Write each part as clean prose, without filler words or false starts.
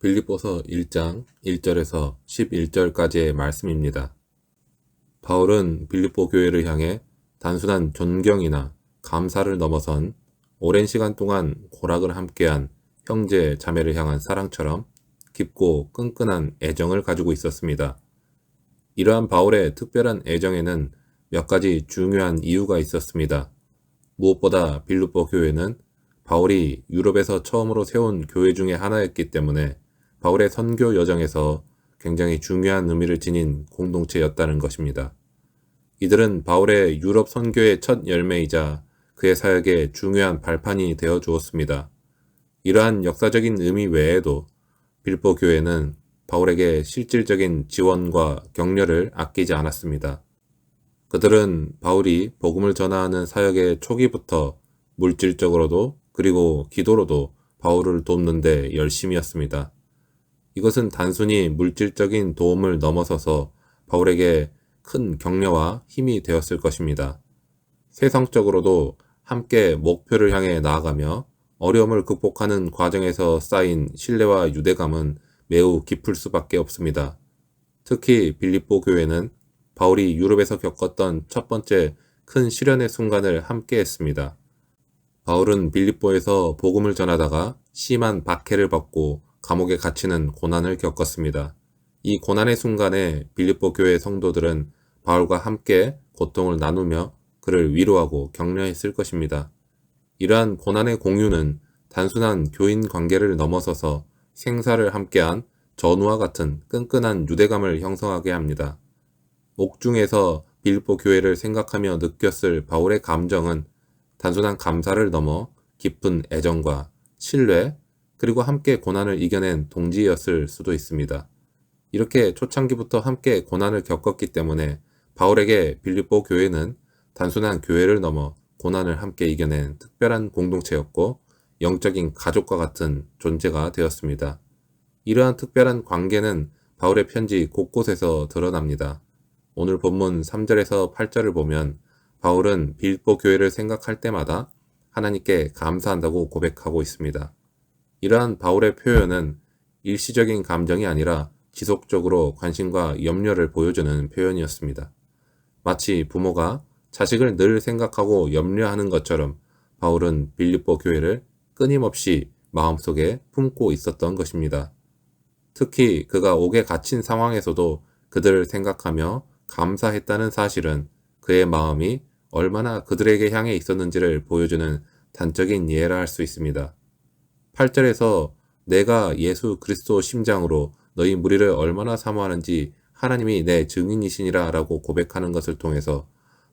빌립보서 1장 1절에서 11절까지의 말씀입니다. 바울은 빌립보 교회를 향해 단순한 존경이나 감사를 넘어선 오랜 시간 동안 고락을 함께한 형제 자매를 향한 사랑처럼 깊고 끈끈한 애정을 가지고 있었습니다. 이러한 바울의 특별한 애정에는 몇 가지 중요한 이유가 있었습니다. 무엇보다 빌립보 교회는 바울이 유럽에서 처음으로 세운 교회 중에 하나였기 때문에 바울의 선교 여정에서 굉장히 중요한 의미를 지닌 공동체였다는 것입니다. 이들은 바울의 유럽 선교의 첫 열매이자 그의 사역의 중요한 발판이 되어 주었습니다. 이러한 역사적인 의미 외에도 빌립보 교회는 바울에게 실질적인 지원과 격려를 아끼지 않았습니다. 그들은 바울이 복음을 전하는 사역의 초기부터 물질적으로도 그리고 기도로도 바울을 돕는 데 열심이었습니다. 이것은 단순히 물질적인 도움을 넘어서서 바울에게 큰 격려와 힘이 되었을 것입니다. 세상적으로도 함께 목표를 향해 나아가며 어려움을 극복하는 과정에서 쌓인 신뢰와 유대감은 매우 깊을 수밖에 없습니다. 특히 빌립보 교회는 바울이 유럽에서 겪었던 첫 번째 큰 시련의 순간을 함께 했습니다. 바울은 빌립보에서 복음을 전하다가 심한 박해를 받고 감옥에 갇히는 고난을 겪었습니다. 이 고난의 순간에 빌립보 교회 성도들은 바울과 함께 고통을 나누며 그를 위로하고 격려했을 것입니다. 이러한 고난의 공유는 단순한 교인 관계를 넘어서서 생사를 함께한 전우와 같은 끈끈한 유대감을 형성하게 합니다. 옥중에서 빌립보 교회를 생각하며 느꼈을 바울의 감정은 단순한 감사를 넘어 깊은 애정과 신뢰, 그리고 함께 고난을 이겨낸 동지였을 수도 있습니다. 이렇게 초창기부터 함께 고난을 겪었기 때문에 바울에게 빌립보 교회는 단순한 교회를 넘어 고난을 함께 이겨낸 특별한 공동체였고 영적인 가족과 같은 존재가 되었습니다. 이러한 특별한 관계는 바울의 편지 곳곳에서 드러납니다. 오늘 본문 3절에서 8절을 보면 바울은 빌립보 교회를 생각할 때마다 하나님께 감사한다고 고백하고 있습니다. 이러한 바울의 표현은 일시적인 감정이 아니라 지속적으로 관심과 염려를 보여주는 표현이었습니다. 마치 부모가 자식을 늘 생각하고 염려하는 것처럼 바울은 빌립보 교회를 끊임없이 마음속에 품고 있었던 것입니다. 특히 그가 옥에 갇힌 상황에서도 그들을 생각하며 감사했다는 사실은 그의 마음이 얼마나 그들에게 향해 있었는지를 보여주는 단적인 예라 할 수 있습니다. 8절에서 내가 예수 그리스도 심장으로 너희 무리를 얼마나 사모하는지 하나님이 내 증인이시니라 라고 고백하는 것을 통해서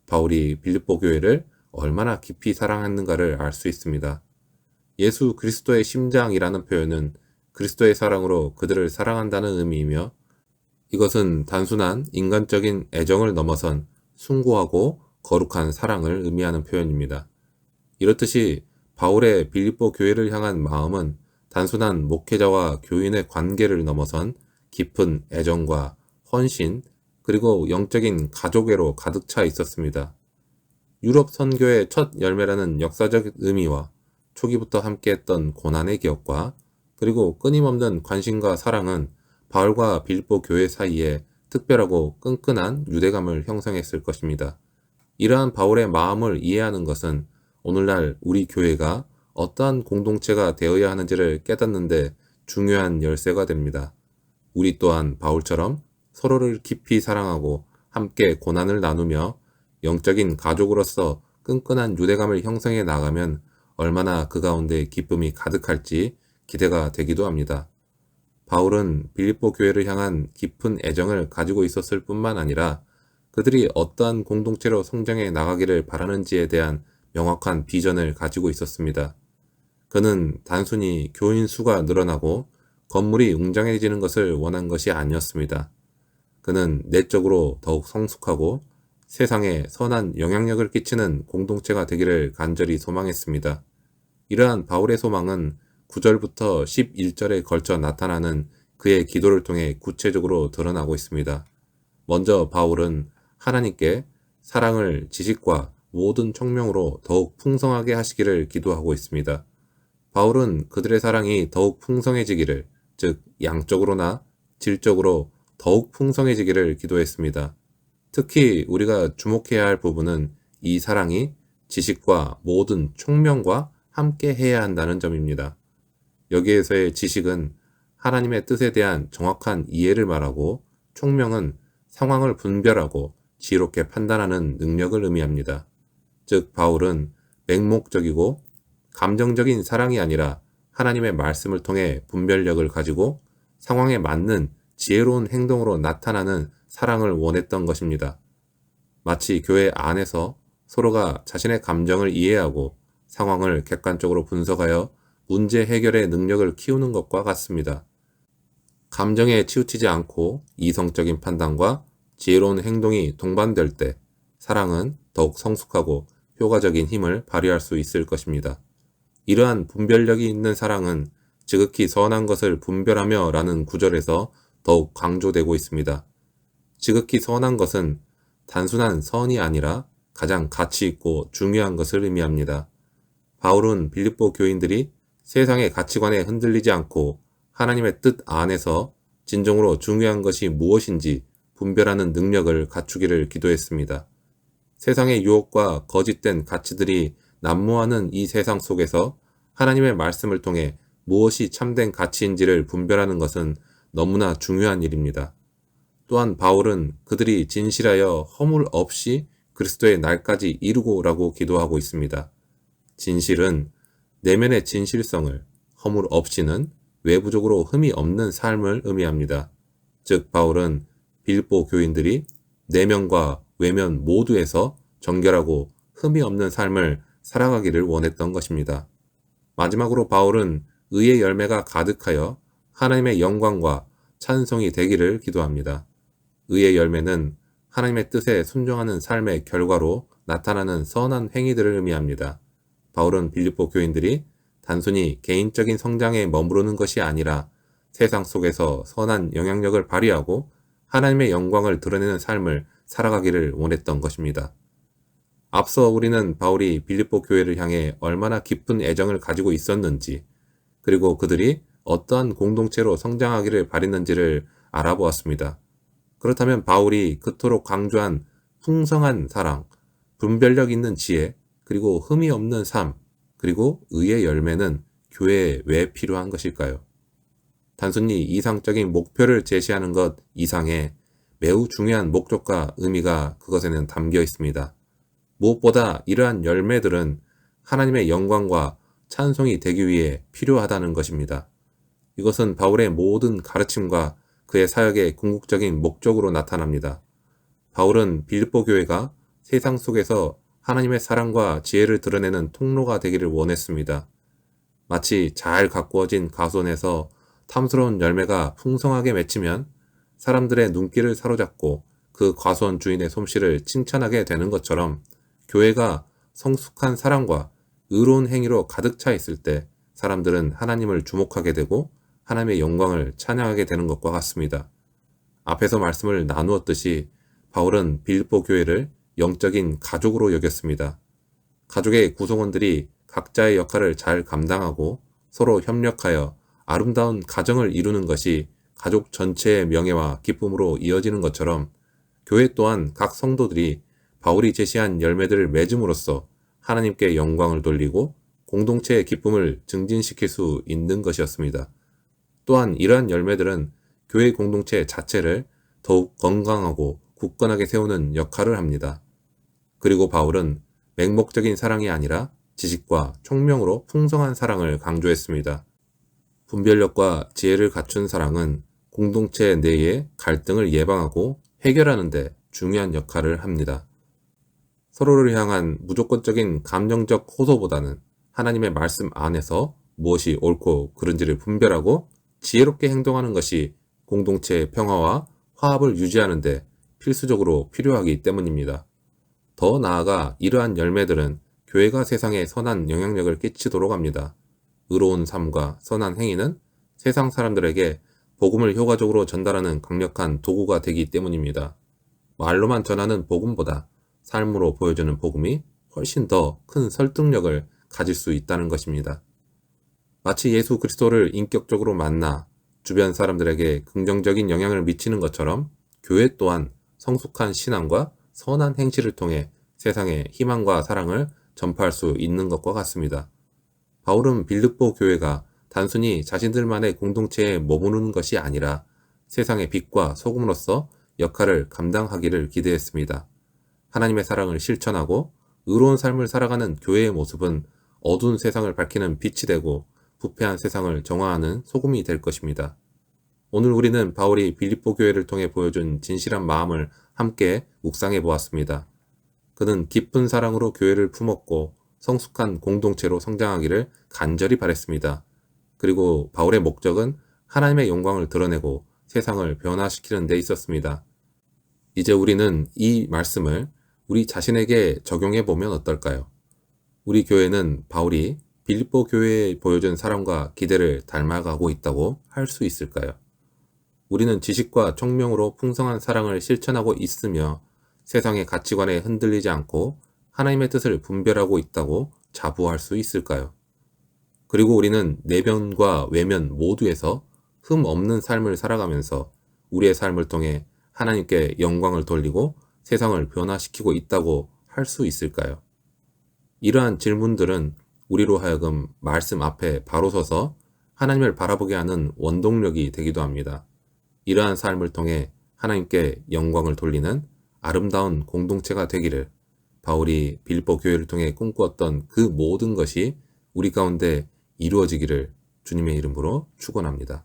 바울이 빌립보 교회를 얼마나 깊이 사랑했는가를 알 수 있습니다. 예수 그리스도의 심장이라는 표현은 그리스도의 사랑으로 그들을 사랑한다는 의미이며 이것은 단순한 인간적인 애정을 넘어선 숭고하고 거룩한 사랑을 의미하는 표현입니다. 이렇듯이 바울의 빌립보 교회를 향한 마음은 단순한 목회자와 교인의 관계를 넘어선 깊은 애정과 헌신, 그리고 영적인 가족애로 가득 차 있었습니다. 유럽 선교의 첫 열매라는 역사적 의미와 초기부터 함께했던 고난의 기억과 그리고 끊임없는 관심과 사랑은 바울과 빌립보 교회 사이에 특별하고 끈끈한 유대감을 형성했을 것입니다. 이러한 바울의 마음을 이해하는 것은 오늘날 우리 교회가 어떠한 공동체가 되어야 하는지를 깨닫는데 중요한 열쇠가 됩니다. 우리 또한 바울처럼 서로를 깊이 사랑하고 함께 고난을 나누며 영적인 가족으로서 끈끈한 유대감을 형성해 나가면 얼마나 그 가운데 기쁨이 가득할지 기대가 되기도 합니다. 바울은 빌립보 교회를 향한 깊은 애정을 가지고 있었을 뿐만 아니라 그들이 어떠한 공동체로 성장해 나가기를 바라는지에 대한 명확한 비전을 가지고 있었습니다. 그는 단순히 교인 수가 늘어나고 건물이 웅장해지는 것을 원한 것이 아니었습니다. 그는 내적으로 더욱 성숙하고 세상에 선한 영향력을 끼치는 공동체가 되기를 간절히 소망했습니다. 이러한 바울의 소망은 9절부터 11절에 걸쳐 나타나는 그의 기도를 통해 구체적으로 드러나고 있습니다. 먼저 바울은 하나님께 사랑을 지식과 모든 총명으로 더욱 풍성하게 하시기를 기도하고 있습니다. 바울은 그들의 사랑이 더욱 풍성해지기를, 즉 양적으로나 질적으로 더욱 풍성해지기를 기도했습니다. 특히 우리가 주목해야 할 부분은 이 사랑이 지식과 모든 총명과 함께 해야 한다는 점입니다. 여기에서의 지식은 하나님의 뜻에 대한 정확한 이해를 말하고, 총명은 상황을 분별하고 지혜롭게 판단하는 능력을 의미합니다. 즉 바울은 맹목적이고 감정적인 사랑이 아니라 하나님의 말씀을 통해 분별력을 가지고 상황에 맞는 지혜로운 행동으로 나타나는 사랑을 원했던 것입니다. 마치 교회 안에서 서로가 자신의 감정을 이해하고 상황을 객관적으로 분석하여 문제 해결의 능력을 키우는 것과 같습니다. 감정에 치우치지 않고 이성적인 판단과 지혜로운 행동이 동반될 때 사랑은 더욱 성숙하고 효과적인 힘을 발휘할 수 있을 것입니다. 이러한 분별력이 있는 사랑은 지극히 선한 것을 분별하며 라는 구절에서 더욱 강조되고 있습니다. 지극히 선한 것은 단순한 선이 아니라 가장 가치 있고 중요한 것을 의미합니다. 바울은 빌립보 교인들이 세상의 가치관에 흔들리지 않고 하나님의 뜻 안에서 진정으로 중요한 것이 무엇인지 분별하는 능력을 갖추기를 기도했습니다. 세상의 유혹과 거짓된 가치들이 난무하는 이 세상 속에서 하나님의 말씀을 통해 무엇이 참된 가치인지를 분별하는 것은 너무나 중요한 일입니다. 또한 바울은 그들이 진실하여 허물 없이 그리스도의 날까지 이루고라고 기도하고 있습니다. 진실은 내면의 진실성을, 허물 없이는 외부적으로 흠이 없는 삶을 의미합니다. 즉 바울은 빌립보 교인들이 내면과 외면 모두에서 정결하고 흠이 없는 삶을 살아가기를 원했던 것입니다. 마지막으로 바울은 의의 열매가 가득하여 하나님의 영광과 찬송이 되기를 기도합니다. 의의 열매는 하나님의 뜻에 순종하는 삶의 결과로 나타나는 선한 행위들을 의미합니다. 바울은 빌립보 교인들이 단순히 개인적인 성장에 머무르는 것이 아니라 세상 속에서 선한 영향력을 발휘하고 하나님의 영광을 드러내는 삶을 살아가기를 원했던 것입니다. 앞서 우리는 바울이 빌립보 교회를 향해 얼마나 깊은 애정을 가지고 있었는지, 그리고 그들이 어떠한 공동체로 성장하기를 바랬는지를 알아보았습니다. 그렇다면 바울이 그토록 강조한 풍성한 사랑, 분별력 있는 지혜, 그리고 흠이 없는 삶, 그리고 의의 열매는 교회에 왜 필요한 것일까요? 단순히 이상적인 목표를 제시하는 것 이상의 매우 중요한 목적과 의미가 그것에는 담겨 있습니다. 무엇보다 이러한 열매들은 하나님의 영광과 찬송이 되기 위해 필요하다는 것입니다. 이것은 바울의 모든 가르침과 그의 사역의 궁극적인 목적으로 나타납니다. 바울은 빌립보 교회가 세상 속에서 하나님의 사랑과 지혜를 드러내는 통로가 되기를 원했습니다. 마치 잘 가꾸어진 가손에서 탐스러운 열매가 풍성하게 맺히면 사람들의 눈길을 사로잡고 그 과수원 주인의 솜씨를 칭찬하게 되는 것처럼, 교회가 성숙한 사랑과 의로운 행위로 가득 차 있을 때 사람들은 하나님을 주목하게 되고 하나님의 영광을 찬양하게 되는 것과 같습니다. 앞에서 말씀을 나누었듯이 바울은 빌립보 교회를 영적인 가족으로 여겼습니다. 가족의 구성원들이 각자의 역할을 잘 감당하고 서로 협력하여 아름다운 가정을 이루는 것이 가족 전체의 명예와 기쁨으로 이어지는 것처럼, 교회 또한 각 성도들이 바울이 제시한 열매들을 맺음으로써 하나님께 영광을 돌리고 공동체의 기쁨을 증진시킬 수 있는 것이었습니다. 또한 이러한 열매들은 교회 공동체 자체를 더욱 건강하고 굳건하게 세우는 역할을 합니다. 그리고 바울은 맹목적인 사랑이 아니라 지식과 총명으로 풍성한 사랑을 강조했습니다. 분별력과 지혜를 갖춘 사랑은 공동체 내의 갈등을 예방하고 해결하는 데 중요한 역할을 합니다. 서로를 향한 무조건적인 감정적 호소보다는 하나님의 말씀 안에서 무엇이 옳고 그른지를 분별하고 지혜롭게 행동하는 것이 공동체의 평화와 화합을 유지하는 데 필수적으로 필요하기 때문입니다. 더 나아가 이러한 열매들은 교회가 세상에 선한 영향력을 끼치도록 합니다. 의로운 삶과 선한 행위는 세상 사람들에게 복음을 효과적으로 전달하는 강력한 도구가 되기 때문입니다. 말로만 전하는 복음보다 삶으로 보여주는 복음이 훨씬 더 큰 설득력을 가질 수 있다는 것입니다. 마치 예수 그리스도를 인격적으로 만나 주변 사람들에게 긍정적인 영향을 미치는 것처럼 교회 또한 성숙한 신앙과 선한 행실을 통해 세상에 희망과 사랑을 전파할 수 있는 것과 같습니다. 바울은 빌립보 교회가 단순히 자신들만의 공동체에 머무르는 것이 아니라 세상의 빛과 소금으로서 역할을 감당하기를 기대했습니다. 하나님의 사랑을 실천하고 의로운 삶을 살아가는 교회의 모습은 어두운 세상을 밝히는 빛이 되고 부패한 세상을 정화하는 소금이 될 것입니다. 오늘 우리는 바울이 빌립보 교회를 통해 보여준 진실한 마음을 함께 묵상해 보았습니다. 그는 깊은 사랑으로 교회를 품었고 성숙한 공동체로 성장하기를 간절히 바랬습니다. 그리고 바울의 목적은 하나님의 영광을 드러내고 세상을 변화시키는 데 있었습니다. 이제 우리는 이 말씀을 우리 자신에게 적용해 보면 어떨까요? 우리 교회는 바울이 빌립보 교회에 보여준 사랑과 기대를 닮아가고 있다고 할 수 있을까요? 우리는 지식과 총명으로 풍성한 사랑을 실천하고 있으며 세상의 가치관에 흔들리지 않고 하나님의 뜻을 분별하고 있다고 자부할 수 있을까요? 그리고 우리는 내면과 외면 모두에서 흠 없는 삶을 살아가면서 우리의 삶을 통해 하나님께 영광을 돌리고 세상을 변화시키고 있다고 할 수 있을까요? 이러한 질문들은 우리로 하여금 말씀 앞에 바로 서서 하나님을 바라보게 하는 원동력이 되기도 합니다. 이러한 삶을 통해 하나님께 영광을 돌리는 아름다운 공동체가 되기를, 바울이 빌립보 교회를 통해 꿈꾸었던 그 모든 것이 우리 가운데 이루어지기를 주님의 이름으로 축원합니다.